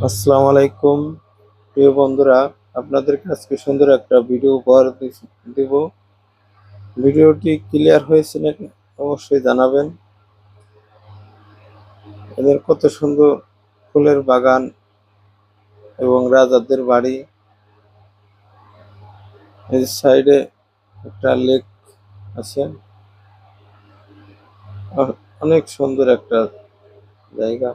আসসালামু আলাইকুম প্রিয় বন্ধুরা, আপনাদেরকে আজকে সুন্দর একটা ভিডিও উপহার দেব। ভিডিওটি ক্লিয়ার হয়েছে নাকি অবশ্যই জানাবেন। এদের কত সুন্দর ফুলের বাগান এবং রাজাদের বাড়ি। এই সাইডে একটা লেক আছে। অনেক সুন্দর একটা জায়গা।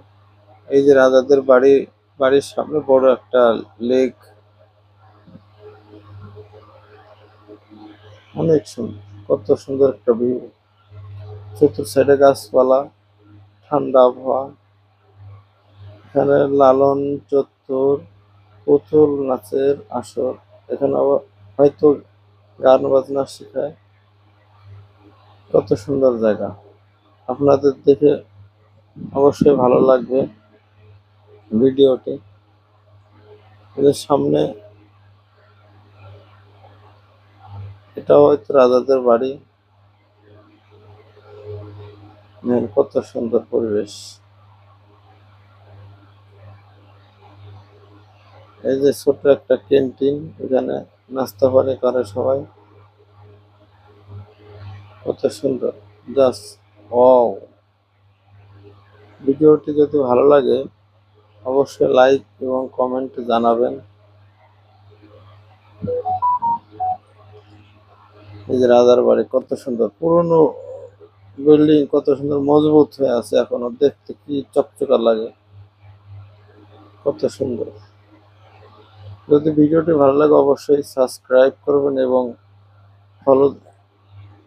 এই যে রাজাদের বাড়ি, বাড়ির সামনে বড় একটা লেক। অনেক সুন্দর, কত সুন্দর একটা ভিউ। চতুর সাইডে গাছপালা, ঠান্ডা আবহাওয়া। এখানে লালন চত্বর, পুতুল নাচের আসর। এখানে আবার হয়তো গান বাজনা শেখায়। কত সুন্দর জায়গা, আপনাদের দেখে অবশ্যই ভালো লাগবে ভিডিওটি। এদের সামনে এটাও হয়তো রাজাদের বাড়ি। কত সুন্দর পরিবেশ। এই যে ছোট একটা ক্যান্টিন, এখানে নাস্তা পানি করে সবাই। কত সুন্দর, জাস্ট ওয়াও। ভিডিওটি যদি ভালো লাগে অবশ্যই লাইক এবং কমেন্ট জানাবেন। এই যে রাজার বাড়ি, কত সুন্দর পুরনো বিল্ডিং, কত সুন্দর মজবুত হয়ে আছে, এখনো দেখতে কি চকচকা লাগে। কত সুন্দর। যদি ভিডিওটি ভালো লাগে অবশ্যই সাবস্ক্রাইব করবেন এবং ফলো